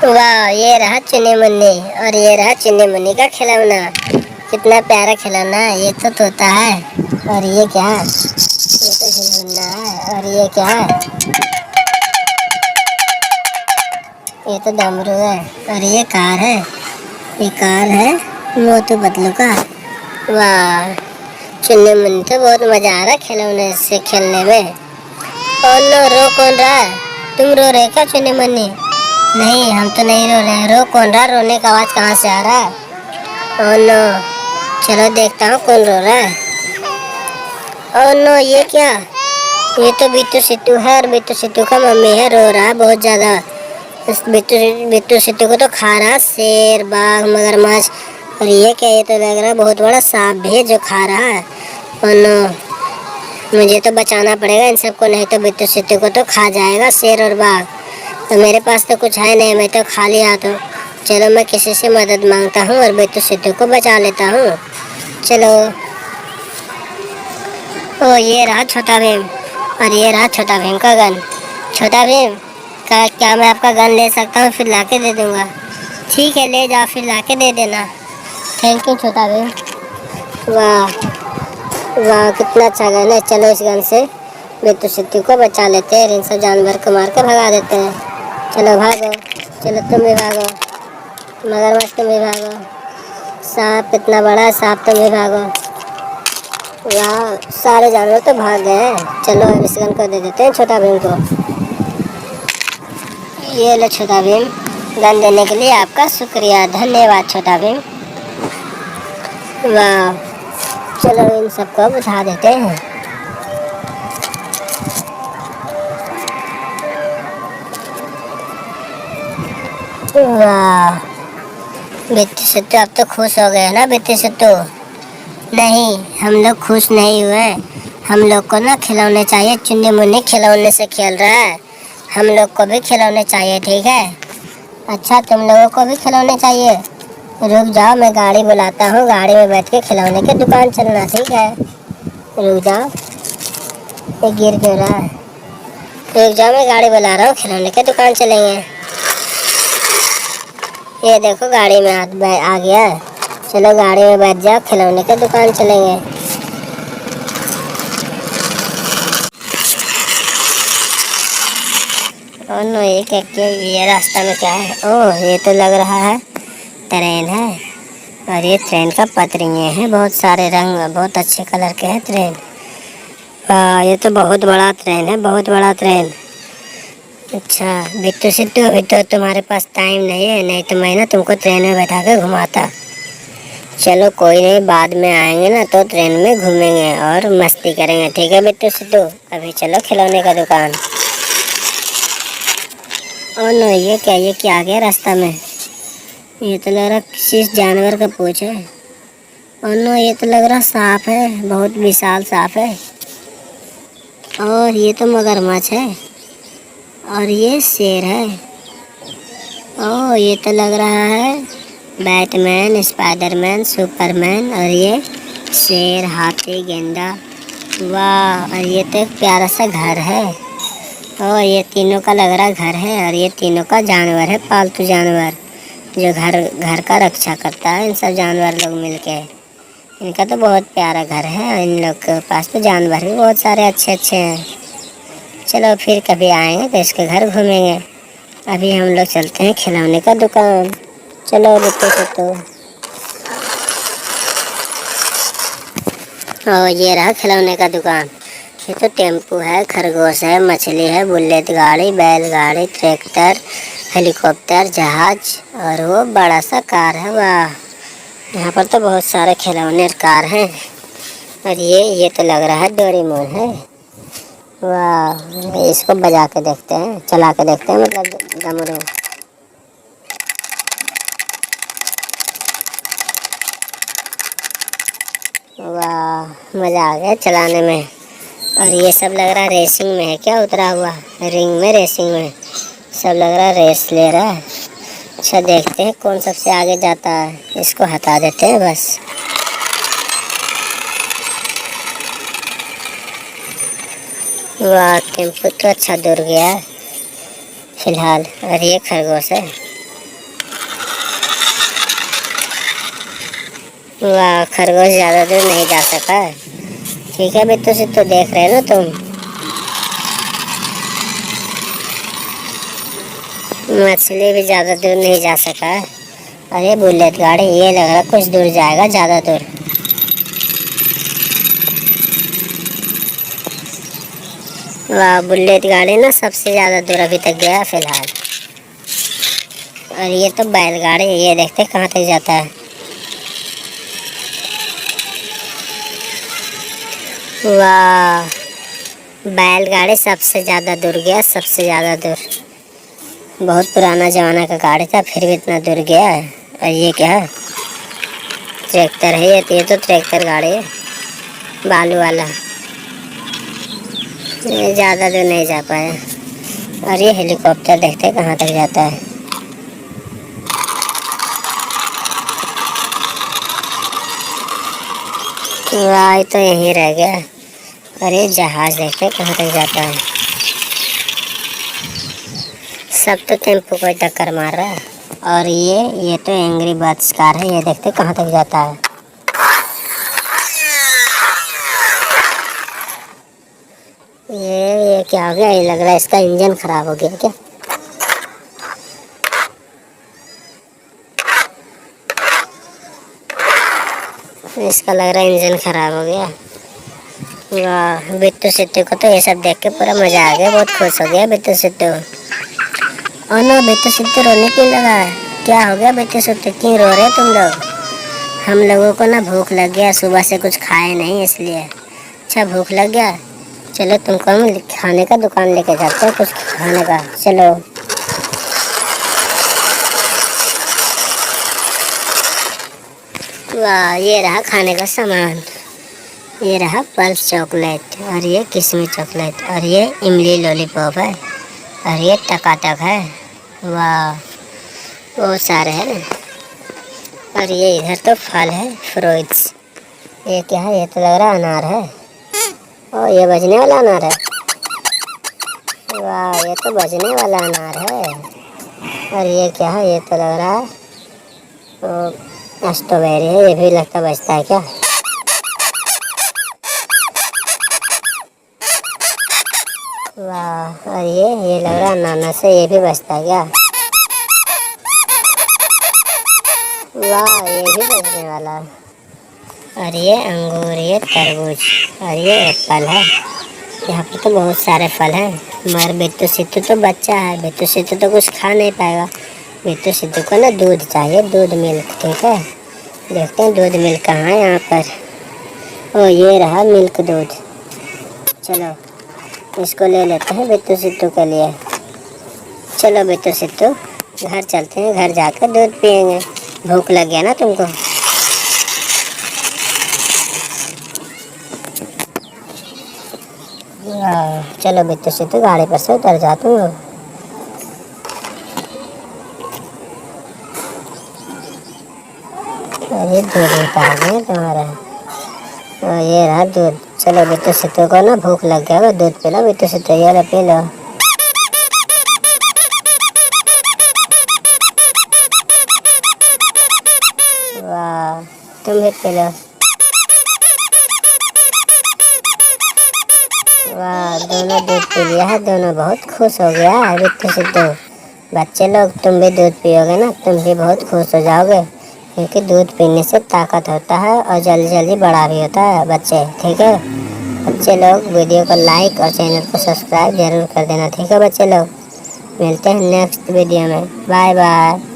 वाह, ये रहा चुन्नी मुन्नी और ये रहा चुन्नी मुन्नी का खिलौना। कितना प्यारा खिलौना है। ये तो तोता है और ये क्या है? ये तो खिलौना है और ये क्या है? ये तो डमरू है और ये कार है। ये कार है मोटू पतलू का। वाह, चुन्नी मुन्नी तो बहुत मजा आ रहा है खिलौने से खेलने में। और लो, रो कौन रहा है? तुम रो रहे क्या चुन्नी मुन्नी? नहीं, हम तो नहीं रो रहे हैं। रो कौन रहा? रोने का आवाज कहाँ से आ रहा है? ओह नो, चलो देखता हूँ कौन रो रहा है। ओह नो, ये क्या? ये तो बिट्टू सिट्टू है और बिट्टू सिट्टू का मम्मी है, रो रहा है बहुत ज्यादा। इस बिट्टू बिट्टू सिट्टू को तो खा रहा शेर, बाघ, मगरमच्छ। और ये क्या? ये तो लग रहा है बहुत बड़ा सांप भी है जो खा रहा है। ओह नो, मुझे तो बचाना पड़ेगा इन सबको, नहीं तो बिट्टू सिट्टू को तो खा जाएगा शेर और बाघ। तो मेरे पास तो कुछ है नहीं, मैं तो खाली हाथ हूँ। चलो मैं किसी से मदद मांगता हूँ और बिट्टू सिट्टू को बचा लेता हूँ। चलो। ओ, ये रहा छोटा भीम और ये रहा छोटा भीम का गन। छोटा भीम का क्या मैं आपका गन ले सकता हूँ? फिर लाके दे दूँगा। ठीक है, ले जाओ, फिर लाके दे देना। थैंक यू छोटा भीम। वाह वाह, कितना अच्छा गन है। चलो इस गन से बिट्टू सिट्टू को बचा लेते हैं, इन सब जानवर को मार कर भगा देते हैं। चलो भागो, चलो तुम भी भागो, मगरमच्छ तुम भी भागो, सांप कितना बड़ा है, सांप तुम भी भागो। वाह, सारे जानवर तो भाग गए हैं। चलो अब इस गन को दे देते हैं छोटा भीम को। ये लो छोटा भीम, गन देने के लिए आपका शुक्रिया, धन्यवाद छोटा भीम। वाह, चलो इन सबको बुझा देते हैं। वाह, बिट्टू सिट्टू अब तो खुश हो गए ना बिट्टू सिट्टू? नहीं, हम लोग खुश नहीं हुए। हम लोग को ना खिलौने चाहिए। चुन्नी मुन्नी खिलौने से खेल रहा है, हम लोग को भी खिलौने चाहिए, ठीक है? अच्छा, तुम लोगों को भी खिलौने चाहिए? रुक जाओ, मैं गाड़ी बुलाता हूँ, गाड़ी में बैठ के खिलौने की दुकान चलना, ठीक है? रुक जाओ, ये गिर क्यों रहा है? रुक जाओ, मैं गाड़ी बुला रहा हूँ, खिलौने की दुकान चलेंगे। ये देखो गाड़ी में आ गया है। चलो गाड़ी में बैठ जाओ, खिलौने की दुकान चलेंगे। ओह नो, ये क्या? ये रास्ता में क्या है? ओह, ये तो लग रहा है ट्रेन है और ये ट्रेन का पटरियाँ हैं, बहुत सारे रंग, बहुत अच्छे कलर के हैं ट्रेन। वाह, ये तो बहुत बड़ा ट्रेन है, बहुत बड़ा ट्रेन। अच्छा बिट्टू सिट्टू, अभी तो तुम्हारे पास टाइम नहीं है, नहीं तो मैं ना तुमको ट्रेन में बैठा कर घुमाता। चलो कोई नहीं, बाद में आएंगे ना तो ट्रेन में घूमेंगे और मस्ती करेंगे, ठीक है बिट्टू सिट्टू? अभी चलो खिलौने का दुकान। ओह नो, ये क्या? ये क्या आ गया रास्ता में? ये तो लग रहा किसी जानवर का पूंछ है। ओह नो, ये तो लग रहा सांप है, बहुत विशाल सांप है। और ये तो मगरमच्छ है और ये शेर है। ओह, ये तो लग रहा है बैटमैन, स्पाइडरमैन, सुपरमैन और ये शेर, हाथी, गेंडा। वाह, और ये तो एक प्यारा सा घर है। और ये तीनों का लग रहा घर है और ये तीनों का जानवर है, पालतू जानवर जो घर घर का रक्षा करता है। इन सब जानवर लोग मिलके, इनका तो बहुत प्यारा घर है और इन लोग के पास तो जानवर भी बहुत सारे अच्छे अच्छे हैं। चलो फिर कभी आएंगे तो इसके घर घूमेंगे। अभी हम लोग चलते हैं खिलौने का दुकान। चलो बिट्टू सिट्टू। और ये रहा खिलौने का दुकान। ये तो टेम्पू है, खरगोश है, मछली है, बुलेट गाड़ी, बैलगाड़ी, ट्रैक्टर, हेलीकॉप्टर, जहाज और वो बड़ा सा कार है। वाह, यहाँ पर तो बहुत सारे खिलौने कार हैं। और ये तो लग रहा है डोरेमोन है। वाह, इसको बजा के देखते हैं, चला के देखते हैं, मतलब डमरू। वाह, मज़ा आ गया चलाने में। और ये सब लग रहा है रेसिंग में है क्या, उतरा हुआ रिंग में, रेसिंग में सब लग रहा है रेस ले रहा है। अच्छा, देखते हैं कौन सबसे आगे जाता है, इसको हटा देते हैं बस। वाह, टेम्पो तो अच्छा दूर गया है फिलहाल। और ये खरगोश है, वाह, खरगोश ज़्यादा दूर नहीं जा सका। ठीक है बिट्टू सिद्धू, देख रहे हो ना तुम। मछली भी ज़्यादा दूर नहीं जा सका। अरे बुलेट गाड़ी, ये लग रहा कुछ दूर जाएगा, ज़्यादा दूर। वाह, बुलेट गाड़ी ना सबसे ज़्यादा दूर अभी तक गया फिलहाल। और ये तो बैलगाड़ी, ये देखते कहाँ तक जाता है। वाह, बैलगाड़ी सबसे ज़्यादा दूर गया, सबसे ज़्यादा दूर। बहुत पुराना ज़माना का गाड़ी था, फिर भी इतना दूर गया है। और ये क्या है? ट्रैक्टर है ये तो ट्रैक्टर गाड़ी है, बालू वाला। ये ज़्यादा दूर नहीं जा पाया। और ये हेलीकॉप्टर देखते कहाँ तक जाता है। वाह, तो यहीं रह गया। और ये जहाज देखते कहाँ तक जाता है। सब तो टेम्पो को टक्कर मार रहा है। और ये तो एंग्री बर्ड्स कार है, ये देखते कहाँ तक जाता है। ये क्या हो गया? ये लग रहा है इसका इंजन खराब हो गया क्या? इसका लग रहा है इंजन खराब हो गया। वाह, बिट्टू सिद्धू को तो ये सब देख के पूरा मजा आ गया, बहुत खुश हो गया बिट्टू सिद्धू। और ना बिट्टू सिद्धू रोने क्यों लगा है? क्या हो गया बिट्टू सिद्धू, क्यों रो रहे तुम लोग? हम लोगों को ना भूख लग गया, सुबह से कुछ खाए नहीं इसलिए। अच्छा, भूख लग गया, चलो तुमको हम खाने का दुकान लेके जाते हैं, कुछ खाने का, चलो। वाह, ये रहा खाने का सामान। ये रहा पल्स चॉकलेट, और ये किशमिश चॉकलेट, और ये इमली लॉलीपॉप है, और ये टकाटक है। वाह, बहुत सारे हैं ना। और ये इधर तो फल है, फ्रूट्स। ये क्या है? ये तो लग रहा अनार है। और ये बजने वाला अनार है। वाह, ये तो बजने वाला अनार है। और ये क्या है? ये तो लग रहा है स्ट्रॉबेरी है, ये भी लगता बजता है क्या? वाह, और ये लग रहा अनानास है, ये भी बजता है क्या? वाह, ये भी बजने वाला। और ये अंगूर, ये तरबूज, और ये एप्पल है। यहाँ पर तो बहुत सारे फल हैं, मगर बिट्टू सिद्धू तो बच्चा है, बिट्टू सिद्धू तो कुछ खा नहीं पाएगा। बिट्टू सिद्धू को ना दूध चाहिए, दूध मिल्क। ठीक है, देखते हैं दूध मिल्क कहाँ है यहाँ पर। ओ, ये रहा मिल्क दूध। चलो इसको ले लेते हैं बिट्टू सिद्धू के लिए। चलो बिट्टू सिद्धू, घर चलते हैं, घर जाकर दूध पियेंगे। भूख लग गया ना तुमको? चलो बिट्टू सिद्धू, गाड़ी पर से उतर जा तुम। अरे दूध उतार गए तुम्हारा। ये रहा दूध। चलो बिट्टू सिद्धू को ना भूख लग गया होगा, दूध पिला बिट्टू सिद्धू, ये लो पी लो। वाह, तुम भी पी लो। वाह, दोनों दूध पी लिया है, दोनों बहुत खुश हो गया है बिट्टू सिद्धू। बच्चे लोग, तुम भी दूध पियोगे ना, तुम भी बहुत खुश हो जाओगे, क्योंकि दूध पीने से ताकत होता है और जल्दी जल्दी बड़ा भी होता है बच्चे। ठीक है बच्चे लोग, वीडियो को लाइक और चैनल को सब्सक्राइब जरूर कर देना। ठीक है बच्चे लोग, मिलते हैं नेक्स्ट वीडियो में। Bye bye.